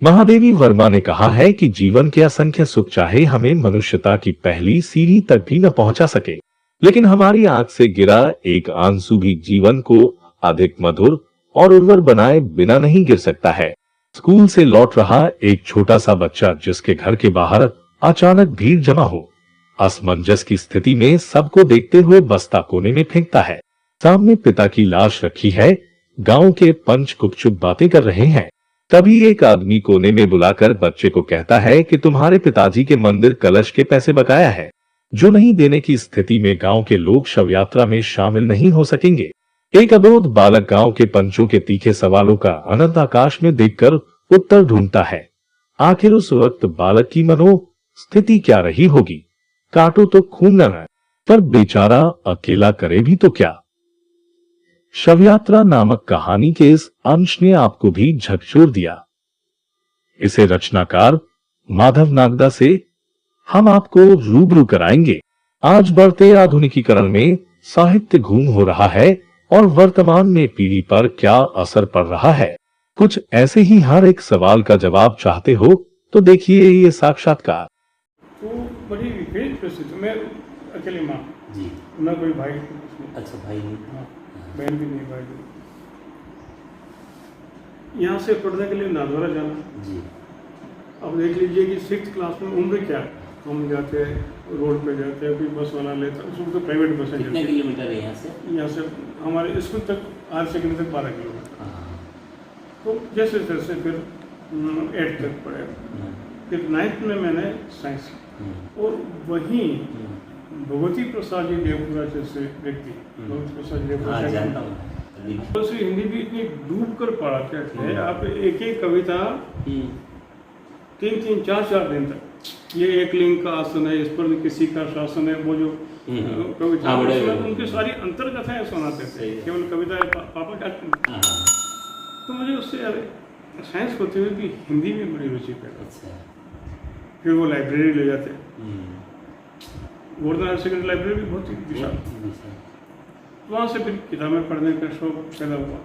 महादेवी वर्मा ने कहा है कि जीवन के असंख्य सुख चाहे हमें मनुष्यता की पहली सीढ़ी तक भी न पहुंचा सके, लेकिन हमारी आंख से गिरा एक आंसू भी जीवन को अधिक मधुर और उर्वर बनाए बिना नहीं गिर सकता है। स्कूल से लौट रहा एक छोटा सा बच्चा जिसके घर के बाहर अचानक भीड़ जमा हो, असमंजस की स्थिति में सबको देखते हुए बस्ता कोने में फेंकता है। सामने पिता की लाश रखी है, गांव के पंच गुपचुप बातें कर रहे हैं। तभी एक आदमी कोने में बुलाकर बच्चे को कहता है कि तुम्हारे पिताजी के मंदिर कलश के पैसे बकाया है, जो नहीं देने की स्थिति में गांव के लोग शव यात्रा में शामिल नहीं हो सकेंगे। एक अबोध बालक गांव के पंचों के तीखे सवालों का अनंत आकाश में देखकर उत्तर ढूंढता है। आखिर उस वक्त बालक की मनोस्थिति क्या रही होगी? काटो तो खून न, पर बेचारा अकेला करे भी तो क्या। शवयात्रा नामक कहानी के इस अंश ने आपको भी झकझोर दिया। इसे रचनाकार माधव नागदा से हम आपको रूबरू कराएंगे। आज बढ़ते आधुनिकीकरण में साहित्य घूम हो रहा है और वर्तमान में पीढ़ी पर क्या असर पड़ रहा है। कुछ ऐसे ही हर एक सवाल का जवाब चाहते हो तो देखिए ये साक्षात्कार। तो बड़ी विशेष परिस्थिति में अकेली माँ जी, न कोई भाई। अच्छा, भाई नहीं। हाँ, बहन भी नहीं, भाई भी। यहाँ से पढ़ने के लिए नादौरा जाना जी। अब देख लीजिए कि 6th क्लास में उम्र क्या है। हम जाते हैं, रोड पे जाते हैं, कोई बस वाला लेता है, उसमें तो प्राइवेट बसें। कितने किलोमीटर है यहाँ से? यहाँ से हमारे स्कूल तक हायर सेकेंडरी तक 12 किलोमीटर। तो जैसे जैसे फिर 8th तक पढ़े, फिर 9th में मैंने साइंस, और वहीं भगवती प्रसाद जी देवपुरा जैसे व्यक्ति, भगवती प्रसाद देवपुरा से हिंदी भी इतनी डूब कर पढ़ाते थे। आप एक एक कविता 3-3, 4-4 दिन तक, ये एक लिंग का आसन है, इस पर किसी का शासन है, वो जो कविता उनकी सारी अंतर्कथाएं सुनाते थे, केवल कविता पापा क्या। तो मुझे उससे साइंस होते हुए भी हिंदी में बड़ी रुचि पैदा। फिर वो लाइब्रेरी ले जाते, गोवर्धन हायर सेकेंडरी लाइब्रेरी भी बहुत ही विशाल। वहाँ से फिर किताबें पढ़ने का शौक पैदा हुआ।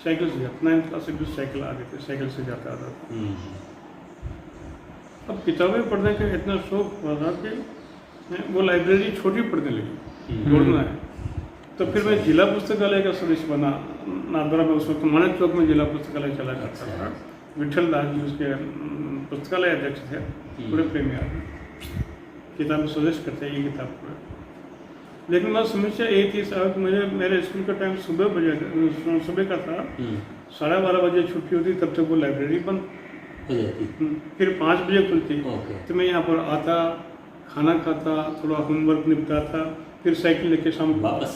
साइकिल से जाता, 9th क्लास से भी साइकिल आ गए थे, साइकिल से जाता आता था। अब किताबें पढ़ने का इतना शौक हुआ था कि वो लाइब्रेरी छोटी पढ़ने लगी, जोड़ना है। तो फिर मैं जिला पुस्तकालय का सदस्य बना नादौरा में। उस वक्त मानक चौक में जिला पुस्तकालय चला करता था। विठल दास जी उसके पुस्तकालय अध्यक्ष थे, बड़े प्रेमी आदमी, किताब सजेस्ट करते हैं, ये किताब पढ़े। लेकिन मैं समस्या एक ही साहब, मुझे मेरे स्कूल का टाइम सुबह का था, 12:30 बजे छुट्टी होती, तब तक वो लाइब्रेरी बंद हो जाती। फिर 5 बजे खुलती। तो मैं यहाँ पर आता, खाना खाता, थोड़ा होमवर्क निपटाता, फिर साइकिल लेके शाम को वापस।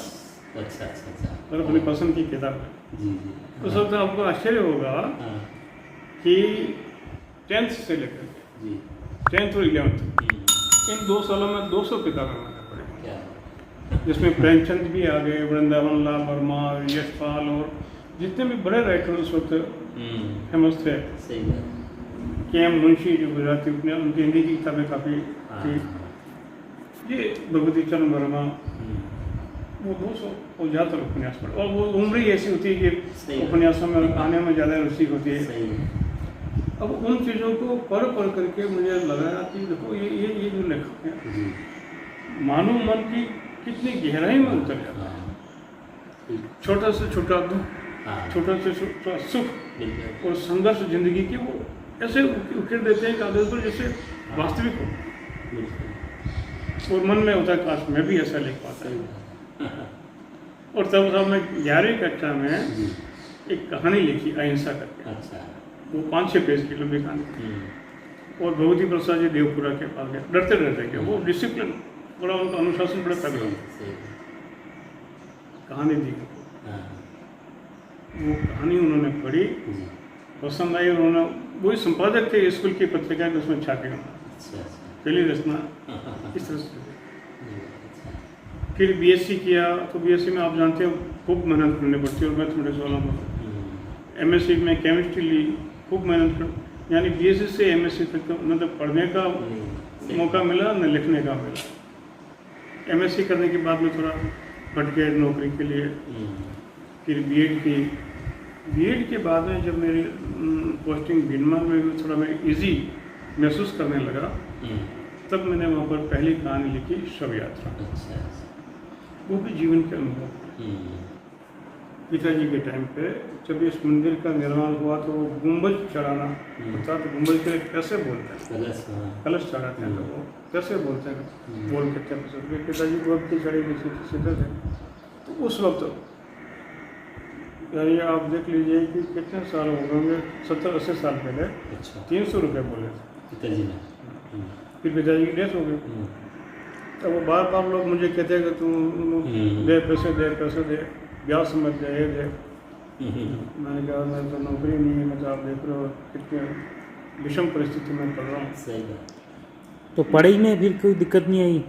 अच्छा, और अपनी पसंद की किताब है। उस वक्त आपको आश्चर्य होगा कि 10th से लेकर 10th और 11th इन 2 सालों में 200 किताबें मैंने पढ़ी, जिसमें प्रेमचंद भी आ गए, वृंदावन लाल वर्मा, यशपाल, और जितने भी बड़े राइटर उस वक्त फेमस थे। के.एम. मुंशी जो गुजराती, उनकी हिंदी की किताबें काफ़ी थी। ये भगवती चरण वर्मा, वो 200 और ज़्यादातर उपन्यास पढ़े। और वो उम्र ही ऐसी होती है कि उपन्यासों में और कहानियों में ज़्यादा रुचि होती है। अब उन चीज़ों को पढ़ करके मुझे लगा कि देखो ये जो लेखक है, मानव मन की कितनी गहराई में उतर जाता है। छोटा से छोटा दुख, छोटा से छोटा सुख और संघर्ष जिंदगी की वो ऐसे उकेर देते हैं कागज पर जैसे वास्तविक हो। और मन में होता है काश मैं भी ऐसा लिख पाता। और तब मैं 11वीं कक्षा में एक कहानी लिखी, अहिंसा करके। वो 5-6 पेज की लंबी कहानी। और भगवती प्रसाद जी देवपुरा के पास गया, डरते डरते गया। वो डिसिप्लिन बड़ा, उनका अनुशासन बड़ा तगड़ा। कहानी दी, वो कहानी उन्होंने पढ़ी, पसंद आई। उन्होंने, वही संपादक थे स्कूल की पत्रिका के, उसमें छापे पहली रचना इस तरह से। फिर बीएससी किया, तो बीएससी में आप जानते हो खूब मेहनत करनी पड़ती है, और मैथमेटिक्स वाला को। एमएससी में केमिस्ट्री ली, खूब मेहनत कर, यानी बीएससी से एमएससी तक मतलब पढ़ने का मौका मिला, न लिखने का मिला। एमएससी करने के बाद में थोड़ा भटके नौकरी के लिए, फिर बीएड की, बीएड के बाद में जब मेरी पोस्टिंग बीनमार में हुई, थोड़ा मैं इजी महसूस करने लगा, तब मैंने वहाँ पर पहली कहानी लिखी शव यात्रा। अच्छा। वो भी जीवन के अनुभव। पिताजी के टाइम पे जब इस मंदिर का निर्माण हुआ तो वो गुंबज चढ़ाना होता, तो गुंबज के लिए कैसे बोलते हैं, कलश चढ़ाते हैं, तो वो कैसे बोलते हैं, बोल के पिताजी बहुत की चढ़ी सीधे थे। तो उस वक्त यानी आप देख लीजिए कि कितने साल हो गए होंगे, 70-80 साल पहले। अच्छा। 300 रुपये बोले थे पिताजी ने। फिर पिताजी की डेथ हो गई। तब वो बार बार लोग मुझे कहते हैं कि तू दे पैसे दे, ब्याह समझ दे, ये दे। मैंने कहा मैं तो नौकरी नहीं है, मैं तो आप देख रहे हो कितने विषम परिस्थिति में पढ़ रहा हूँ। सही बात। तो पढ़ाई में फिर कोई दिक्कत नहीं आई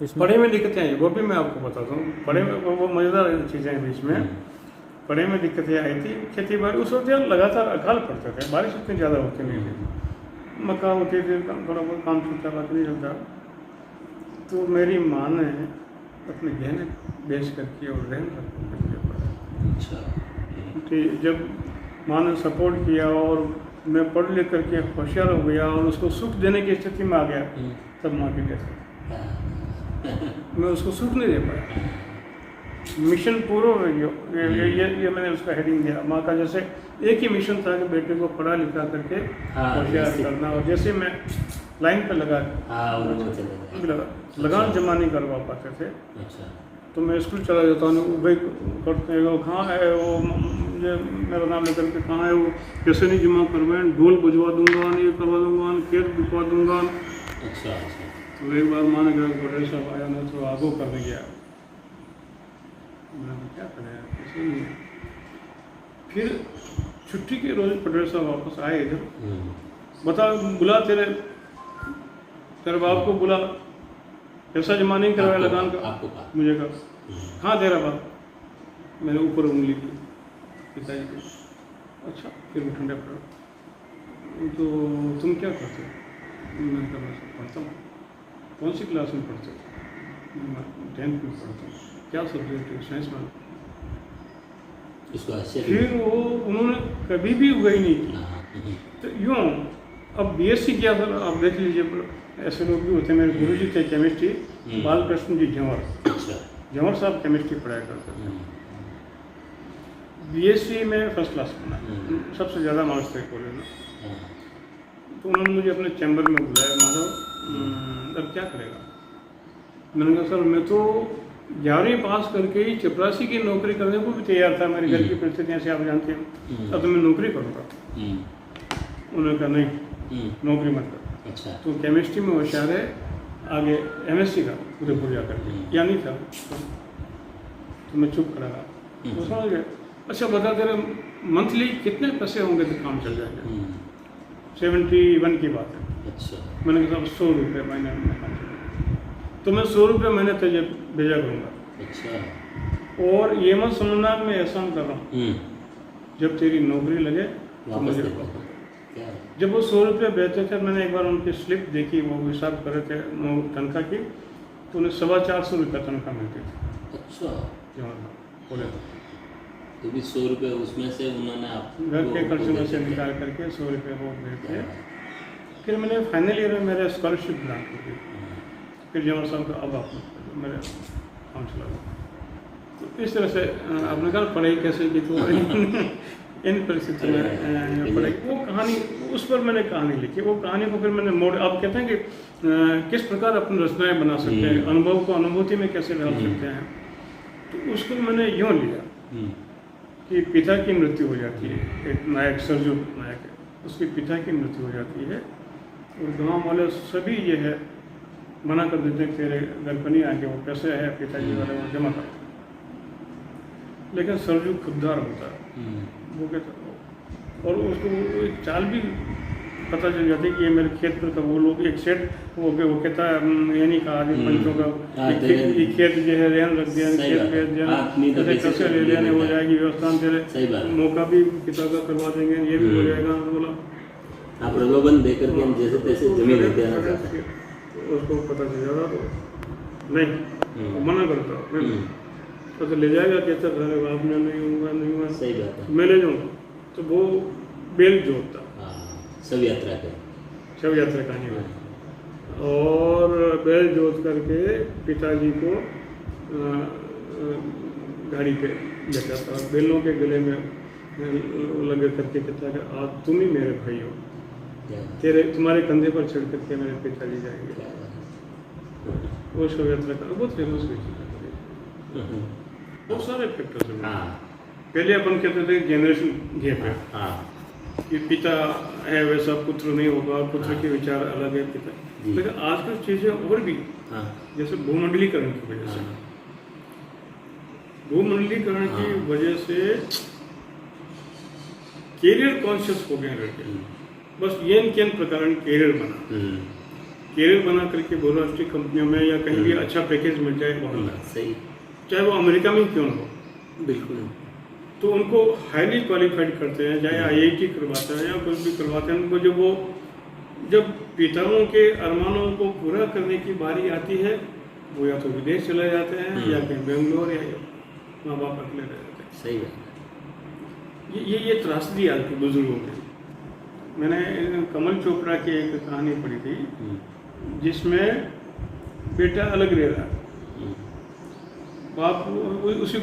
इसमें? पढ़ाई में दिक्कतें आई, वो भी मैं आपको बताता हूँ। पढ़ाई में वो मज़ेदार चीज़ें हैं बीच में। पढ़ाई में दिक्कतें आई थी, खेती बाड़ी उस वक्त यार लगातार अकाल पड़ते थे, बारिश इतनी ज़्यादा होती नहीं थी, मक्का होती थी, थोड़ा बहुत काम चलता, बात नहीं चलता। तो मेरी माँ ने अपने गहने बेच करके और रहन करके पढ़ा। अच्छा। कि जब माँ ने सपोर्ट किया और मैं पढ़ लिख करके होशियार हो गया और उसको सुख देने की स्थिति में आ गया, तब माँ की डेथ हो। मैं उसको सुख नहीं दे पाया। मिशन पूरा हो गया, ये मैंने उसका हेडिंग दिया। माँ का जैसे एक ही मिशन था कि बेटे को पढ़ा लिखा करके होशियार करना, और जैसे मैं लाइन पे लगा लगान जमा नहीं करवा पाते थे। अच्छा। तो मैं स्कूल चला जाता हूँ, भाई करते हैं वो कहाँ है, वो मुझे मेरा नाम लेकर के कहाँ है, वो कैसे नहीं जमा करवाएं, ढोल बजवा दूंगा, ये करवा दूंगा, खेत बिकवा दूंगा। अच्छा। तो एक बार माँ ने कहा पटेल साहब आया ना, तो आगो करने गया। मैंने क्या करें, ऐसे नहीं है। फिर छुट्टी के रोज पटेल साहब वापस आए इधर, बता बुला तेरे बाप को बुला, पैसा जमा नहीं करवाया लगान का। मुझे कहा हाँ तेरा बाप, मैंने ऊपर उंगली की पिताजी की। अच्छा, फिर वो ठंडा पड़ा। तो तुम क्या करते हो? मैंने कहा मैं पढ़ता हूँ। कौन सी क्लास में पढ़ते हो? मैं 10th में पढ़ता हूँ। क्या सब्जेक्ट है? साइंस में। फिर वो उन्होंने कभी भी उगाई नहीं की। तो यूँ अब बीएससी किया था, आप देख लीजिए, ऐसे लोग भी होते हैं। मेरे गुरु जी थे केमिस्ट्री, बालकृष्ण जी जंवर। जंवर साहब केमिस्ट्री पढ़ाया करते थे। बीएससी में फर्स्ट क्लास बना, सबसे ज़्यादा मार्क्स थे कॉलेज में। तो उन्होंने मुझे अपने चैम्बर में बुलाया, माधव अब क्या करेगा? मैंने कहा सर मैं तो 11वीं पास करके ही चपरासी की नौकरी करने को भी तैयार था, मेरे घर की परिस्थितियाँ से आप जानते हैं, अब तो मैं नौकरी करूँगा। उन्होंने कहा नहीं, नौकरी मत कर। अच्छा। तो केमिस्ट्री में होशियार है, आगे एमएससी का उदयपुर जा करके, या नहीं था। तो मैं चुप खड़ा रहा। तो समझ गया, अच्छा बता तेरे मंथली कितने पैसे होंगे तो काम चल जाएगा? 71 की बात है। अच्छा। मैंने कहा 100 रुपये महीने में काम चलेगा, तो मैं 100 रुपये महीने तुझे भेजा करूँगा। अच्छा। और ये मत समझना मैं एहसान कर रहा हूँ, जब तेरी नौकरी लगे तो मुझे जब वो 100 रुपये भेजते थे, मैंने एक बार उनकी स्लिप देखी, वो हिसाब कर रहे थे तनख्वाह की, तो उन्हें 425 रुपये तनख्वाह मिलती थी। अच्छा। बोले तो भी 100 रुपये उसमें से उन्होंने आप घर के खर्चों में से निकाल करके 100 रुपये वो भेजते। फिर मैंने फाइनल ईयर में मेरे स्कॉलरशिप ग्रांट हो गई। फिर जमा साहब का अब आप मेरे काम चला गया। तो इस तरह से आपने कहा पढ़ाई कैसे की, तो इन परिस्थितियों में पढ़ाई, वो कहानी उस पर मैंने कहानी लिखी। वो कहानी को फिर मैंने मोड़, आप कहते हैं कि किस प्रकार अपनी रचनाएं बना सकते हैं, अनुभव को अनुभूति में कैसे डाल सकते हैं। तो उसको मैंने यूँ लिया कि पिता की मृत्यु हो जाती है, एक नायक सरजू नायक है, उसके पिता की मृत्यु हो जाती है, और गाँव वाले सभी ये है मना कर देते हैं तेरे घर पर नहीं आके, वो पैसे है पिताजी वाले वो जमा कर। लेकिन सरजू खुददार होता है, वो कहता, और उसको एक चाल भी पता चल जाती है कि ये मेरे खेत पर का वो लोग एक सेठ वो कहता है ये नहीं कहा आदमी पंचों का ये खेत जो है रेन रख दिया, खेत बेच दिया, कैसे ले लेने हो जाएगी व्यवस्था, तेरे मौका भी पिता का करवा देंगे, ये भी हो जाएगा। बोला आप प्रलोभन देकर के हम जैसे तैसे जमीन लेते हैं, उसको पता चल जाता तो नहीं, मना करता। तो ले जाएगा, कहता था अरे बाप ने नहीं हुआ सही बात है। मैं ले जाऊँगा। तो वो बेल जोतता हाँ, सब यात्रा पे। शव यात्रा कहानी में, और बैल जोत करके पिताजी को गाड़ी पे बैठा था और बैलों के गले में लगे करके कहता कि आज तुम ही मेरे भाई हो, क्या तुम्हारे कंधे पर चढ़ करके मेरे पिताजी जाएंगे। बात है। वो शव यात्रा का बहुत फेमस हुई थी। बहुत सारे फैक्टर्स हैं। हाँ पहले अपन कहते थे जनरेशन गैप है हाँ कि पिता है वैसा पुत्र नहीं होगा, पुत्र हाँ। के विचार अलग है पिता, जी। लेकिन आजकल चीजें और भी हाँ जैसे भूमंडलीकरण की वजह से, हाँ भूमंडलीकरण की हाँ। वजह से कैरियर कॉन्शियस हो गए लड़के। बस येन केन प्रकार कैरियर बना, कैरियर बना करके बहुराष्ट्रीय कंपनियों में या कहीं भी अच्छा पैकेज मिल जाए वहाँ का, सही, चाहे वो अमेरिका में ही क्यों न हो, बिल्कुल। तो उनको हाईली क्वालिफाइड करते हैं, चाहे आईआईटी करवाते हैं या कुछ भी करवाते हैं। उनको जब पिताओं के अरमानों को पूरा करने की बारी आती है, वो या तो विदेश चले जाते हैं या कहीं बेंगलोर या माँ बाप अकेले रह जाते हैं। सही बात है। ये त्रासदी आज के बुजुर्गों की। मैंने कमल चोपड़ा की एक कहानी पढ़ी थी जिसमें बेटा अलग रह रहा, बाप उसी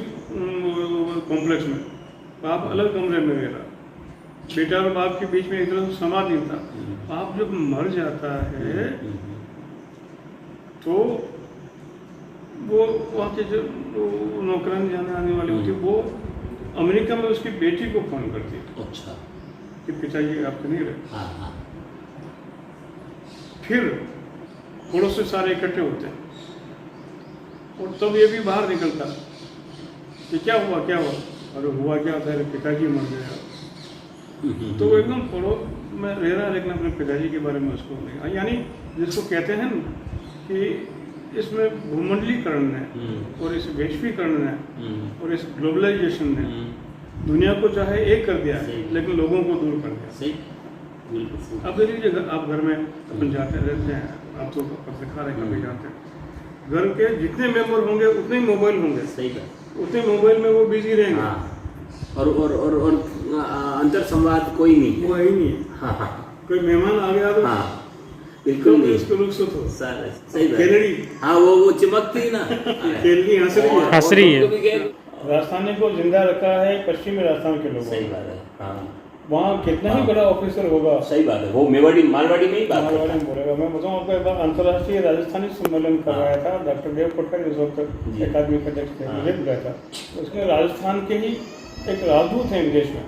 कॉम्प्लेक्स में, बाप अलग कमरे में रह रहा, बेटा और बाप के बीच में एक तरह से संवाद नहीं था। बाप जब मर जाता है तो वो वहाँ के जो नौकरानी जाने आने वाली होती, वो अमेरिका में उसकी बेटी को फोन करती है अच्छा। कि पिताजी आपके नहीं रहे। हाँ हाँ फिर पड़ोस से सारे इकट्ठे होते हैं और तब ये भी बाहर निकलता कि क्या हुआ। अरे हुआ क्या था, पिताजी मर गया। तो वो एकदम पड़ोस में रह रहा है लेकिन अपने पिताजी के बारे में उसको नहीं, यानी जिसको कहते हैं ना कि इसमें भूमंडलीकरण है और इस वैश्वीकरण है और इस ग्लोबलाइजेशन ने दुनिया को चाहे एक कर दिया है लेकिन लोगों को दूर कर दिया। सही, बिल्कुल सही। अब देख लीजिए, आप घर में अपन जाते रहते हैं, आप तो पत्रकार है कभी जाते हैं, घर के जितने मेंबर होंगे उतने ही मोबाइल होंगे, सही बात। उतने मोबाइल में वो बिजी रहेंगे। हाँ। और अंतर संवाद कोई नहीं है। वो है ही नहीं। हाँ हाँ कोई मेहमान आ गया तो हाँ, बिल्कुल नहीं। इसको रुखसत हो सारे सही बात। केलड़ी, हाँ वो चिमकती ना। केलड़ी हंस रही है। हंस रही है। और उनको भी क्या- राजस्थानी को जिंदा रखा है पश्चिमी राजस्थान के लोगों सही ने। बात है। हाँ वहाँ कितना ही बड़ा ऑफिसर होगा, सही बात है। वो मेवाड़ी मारवाड़ी में ही बात मारवाड़ी करता है। में बोलेगा। मैं बताऊँ आपको, एक बार अंतर्राष्ट्रीय राजस्थानी सम्मेलन करवाया था, डॉक्टर देव कोटकर इस वक्त जी। अकादमी के अध्यक्ष थे, हाँ। मुझे बुलाया था। उसमें राजस्थान के ही एक राजदूत हैं विदेश में,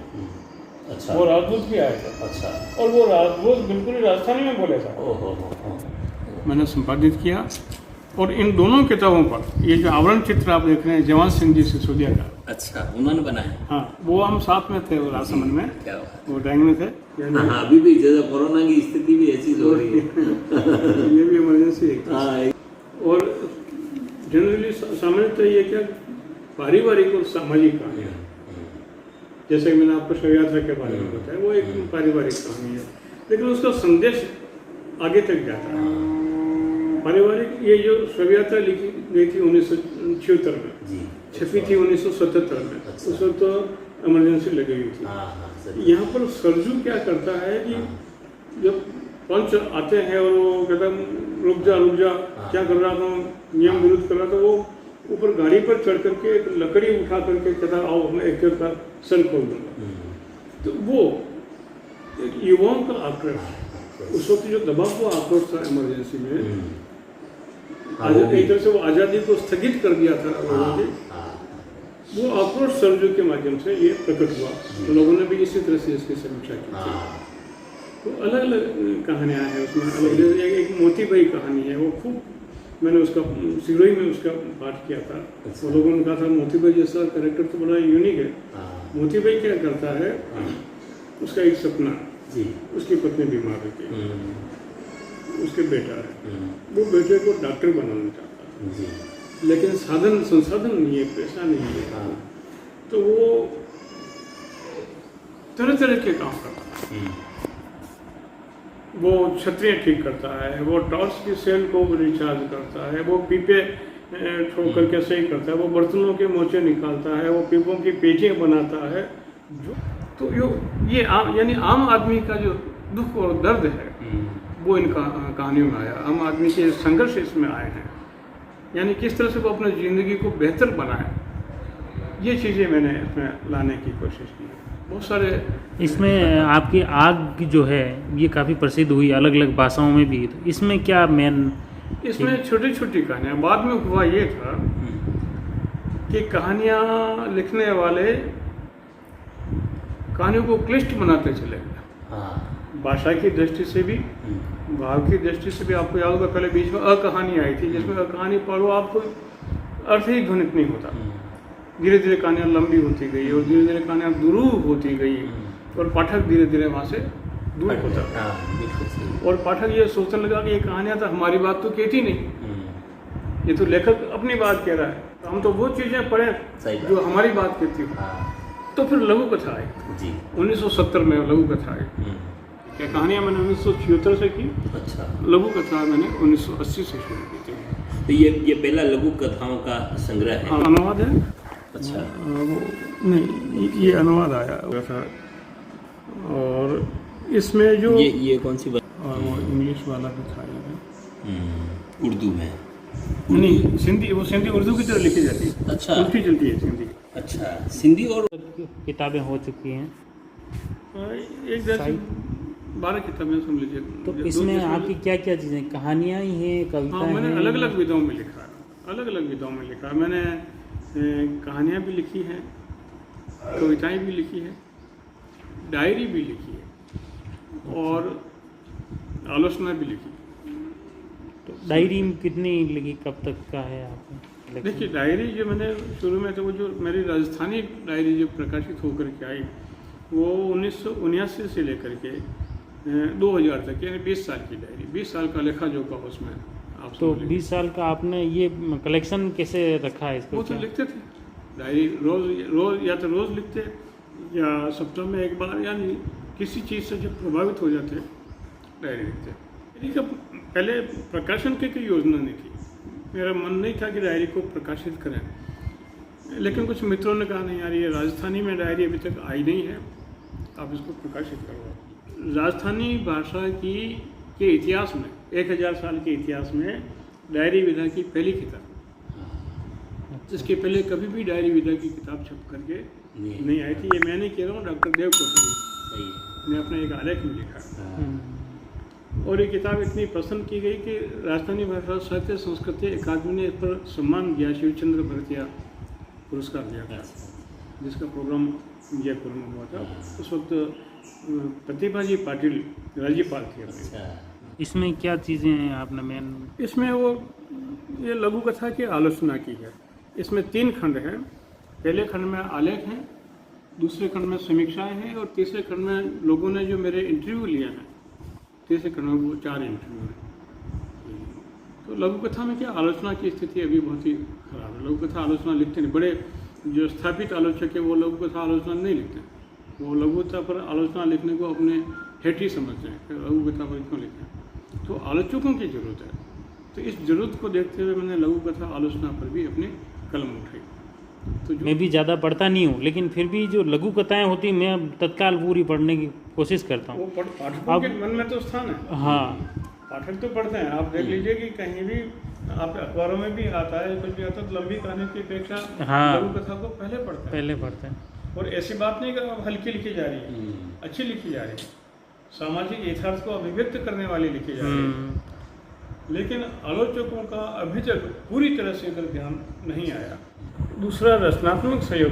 अच्छा वो राजदूत भी आए थे अच्छा। और वो राजदूत बिल्कुल ही राजस्थानी में बोले था। ओहो मैंने संपादित किया और इन दोनों किताबों पर ये जो आवरण चित्र आप देख रहे हैं जवान सिंह जी सिसोदिया का, अच्छा, उन्होंने बनाया। हाँ, वो हम साथ में थे, वो राजसमंद में, क्या बात। वो ड्राइंग में थे। हाँ, अभी भी जैसे कोरोना की स्थिति भी ऐसी हो रही है। ये भी इमरजेंसी है। हाँ, और जनरली सामान्यतः ये क्या पारिवारिक और सामाजिक कहानी है। जैसे कि मैंने आपको शव यात्रा के बारे में बताया, वो एक पारिवारिक कहानी है लेकिन उसका संदेश आगे तक जाता है। पारिवारिक, ये जो शव यात्रा लिखी गई थी 1976 में, जी, छपी थी 1977 में, अच्छा। उस वक्त तो इमरजेंसी लगी हुई थी। हाँ हाँ सही। यहाँ पर सरजू क्या करता है कि जब पंच आते हैं और वो कहता रुक जा, क्या कर रहा था, नियम विरुद्ध कर रहा था, वो ऊपर गाड़ी पर चढ़ करके एक लकड़ी उठा करके कहता आओ मैं एक का सन खोल दूंगा। तो वो एक युवाओं का आक्रोश, उस वक्त जो दबाव हुआ आक्रोश था इमरजेंसी में, हाँ, वो भी। एक तरह से वो आज़ादी को स्थगित कर दिया था लोगों ने। वो आक्रोश सरजू के माध्यम से ये प्रकट हुआ, तो लोगों ने भी इसी तरह से इसकी समीक्षा की थी। तो अलग अलग कहानियाँ हैं उसमें, अलग जैसे एक मोती भाई कहानी है, वो खूब मैंने उसका सिरोही में उसका पाठ किया था। तो लोगों ने कहा था मोती भाई जैसा कैरेक्टर तो बड़ा यूनिक है। मोती भाई क्या करता है, उसका एक सपना, उसकी पत्नी बीमार रहती है, उसके बेटा है, वो बेटे को डॉक्टर बनाना चाहता है लेकिन साधन संसाधन नहीं है, पैसा नहीं है, तो वो तरह तरह के काम करता है। वो छतरियाँ ठीक करता है, वो टॉर्च की सेल को रिचार्ज करता है, वो पीपे ठोकर के सही करता है, वो बर्तनों के मोचे निकालता है, वो पीपों की पेटियाँ बनाता है। तो ये यानी आम आदमी का जो दुख और दर्द है वो इन कहानियों में आया। आम आदमी के संघर्ष इसमें आए हैं, यानी किस तरह से वो अपनी ज़िंदगी को बेहतर बनाए, ये चीज़ें मैंने इसमें लाने की कोशिश की। बहुत सारे इसमें आपकी आग जो है ये काफ़ी प्रसिद्ध हुई अलग अलग भाषाओं में भी, तो इसमें क्या मेन? इसमें छोटी छोटी कहानियाँ, बाद में हुआ ये था कि कहानियाँ लिखने वाले कहानियों को क्लिष्ट बनाते चले गए। भाषा की दृष्टि से भी, भाव की दृष्टि से भी। आपको याद होगा पहले बीच में अकहानी आई थी, जिसमें अकहानी पढ़ो आपको अर्थ ही ध्वनित नहीं होता। धीरे धीरे कहानियाँ लंबी होती गई और धीरे धीरे कहानियाँ दुरूह होती गई और पाठक धीरे धीरे वहाँ से दूर होता और पाठक ये सोचने लगा कि ये कहानियाँ तो हमारी बात तो कहती नहीं, ये तो लेखक अपनी बात कह रहा है, तो हम तो वो चीज़ें पढ़ें जो हमारी बात कहती हो। तो फिर लघु कथा आई 1970 में, लघु कथा आई। क्या कहानियाँ मैंने 1976 से की। अच्छा। लघु कथा मैंने 1980 से शुरू की थी। तो ये पहला लघु कथाओं का संग्रह है। अनुवाद है। अच्छा। वो नहीं, ये अनुवाद आया था। और इसमें जो ये कौन सी बात? और वो इंग्लिश वाला भी था, उर्दू में नहीं सिंधी, वो सिंधी उर्दू की तरह लिखी जाती है। अच्छा। उल्टी चलती है सिंधी। अच्छा, सिंधी और किताबें हो चुकी हैं, एक 12 किताबें समझ लीजिए। तो इसमें आपकी क्या क्या चीज़ें, कहानियाँ ही हैं, कविता हाँ, मैंने हैं? अलग अलग विधाओं में लिखा है, अलग अलग विधाओं में लिखा है। मैंने कहानियाँ भी लिखी हैं, कविताएं भी लिखी हैं, डायरी भी लिखी है और आलोचना भी लिखी। तो डायरी में कितनी लिखी, कब तक का है आपने? देखिए, डायरी जो मैंने शुरू में, तो वो जो मेरी राजस्थानी डायरी जो प्रकाशित होकर के आई, वो 1979 से लेकर के 2000 तक, यानी 20 साल की डायरी, 20 साल का लेखा जोखा उसमें आप तो समझ लीजिए। 20 साल का आपने ये कलेक्शन कैसे रखा है इसको? वो तो लिखते थे डायरी, रोज या तो रोज़ लिखते या सप्ताह में एक बार, यानी किसी चीज़ से जब प्रभावित हो जाते डायरी लिखते। डायरी का पहले प्रकाशन की कोई योजना नहीं थी, मेरा मन नहीं था कि डायरी को प्रकाशित करें, लेकिन कुछ मित्रों ने कहा नहीं यार, ये राजस्थानी में डायरी अभी तक आई नहीं है, आप इसको प्रकाशित करो। राजस्थानी भाषा के इतिहास में, 1000 साल के इतिहास में डायरी विधा की पहली किताब, इसके पहले कभी भी डायरी विधा की किताब छप करके नहीं आई थी। ये मैं नहीं कह रहा हूँ, डॉक्टर देव कोटरी ने अपने एक आलेख में लिखा। और ये किताब इतनी पसंद की गई कि राजस्थानी भाषा साहित्य संस्कृति अकादमी ने इस पर सम्मान दिया, शिवचंद्र भरतिया पुरस्कार दिया था, जिसका प्रोग्राम जयपुर में हुआ था। उस वक्त प्रतिभा जी पाटिल राज्यपाल थे अपने। इसमें क्या चीज़ें हैं आपने मेन? इसमें वो ये लघु कथा की आलोचना की है। इसमें 3 खंड हैं। पहले खंड में आलेख हैं, दूसरे खंड में समीक्षाएं हैं और तीसरे खंड में लोगों ने जो मेरे इंटरव्यू लिया है, तीसरे खंड में वो 4 इंटरव्यू हैं। तो लघु कथा में क्या, आलोचना की स्थिति अभी बहुत ही खराब है। लघु कथा आलोचना लिखते नहीं, बड़े जो स्थापित आलोचक है वो लघु कथा आलोचना नहीं लिखते, वो लघु कथा पर आलोचना लिखने को अपने हेट ही समझते हैं कि लघु कथा पर क्यों लिखते हैं। तो आलोचकों की ज़रूरत है, तो इस ज़रूरत को देखते हुए मैंने लघु कथा आलोचना पर भी अपनी कलम उठाई। तो मैं भी ज़्यादा पढ़ता नहीं हूँ, लेकिन फिर भी जो लघु कथाएं होती मैं तत्काल पूरी पढ़ने की कोशिश करता हूँ। वो पाठकों के मन में तो स्थान है। हाँ, पाठक तो पढ़ते हैं। आप देख लीजिए कि कहीं भी आप अखबारों में भी आता है, कुछ भी आता है, तो लंबी कहानी की अपेक्षा हाँ, लघु कथा को पहले पढ़ते हैं। और ऐसी बात नहीं कि अब हल्की लिखी जा रही है, अच्छी लिखी जा रही है, सामाजिक यथार्थ को अभिव्यक्त करने वाली लिखी जा रही है। लेकिन आलोचकों का अभी तक पूरी तरह से इधर ध्यान नहीं आया। दूसरा, रचनात्मक सहयोग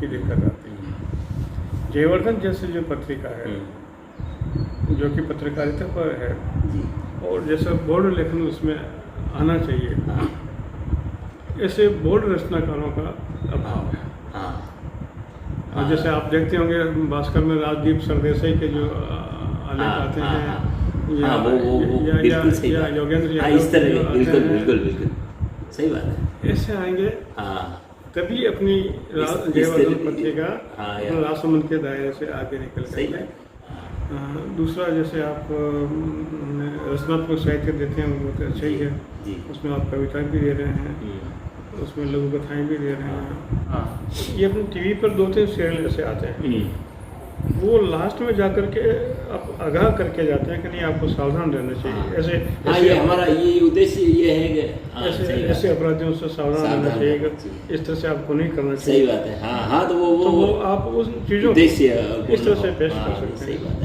की दिक्कत आती है। जयवर्धन जैसे जो पत्रिका है, जो कि पत्रकारिता पर है, और जैसा बोर्ड लेखन उसमें आना चाहिए, ऐसे बोर्ड रचनाकारों का अभाव है। और जैसे आप देखते होंगे भास्कर में राजदीप सरदेसाई के जो आलेख आते हैं, या योगेंद्र, इस तरह, बिल्कुल सही बात है, ऐसे आएंगे तभी अपनी जयवर्धन पत्रिका राजसमंद के दायरे से आगे निकल सकते हैं। दूसरा जैसे आप रचनात्मक साहित्य देते हैं वो तो अच्छा ही है, जी। उसमें आप कविताएं भी दे रहे हैं, हम्म, उसमें लघु कथाएं भी दे रहे हैं। हाँ ये अपने टीवी पर 2-3 सीरियल ऐसे आते हैं, वो लास्ट में जाकर के आप आगाह करके जाते हैं कि नहीं आपको सावधान रहना चाहिए, ऐसे हाँ, ये हमारा ये उद्देश्य ये है कि हाँ, ऐसे सही बात ऐसे है। अपराधियों से सावधान रहना सावधान चाहिए, रहना चाहिए। इस तरह से आपको नहीं करना सही चाहिए। बात है। हाँ हाँ, तो तो वो आप उस चीज़ों उद्देश्य इस तरह से पेश हाँ, कर सकते सही हैं। बात है।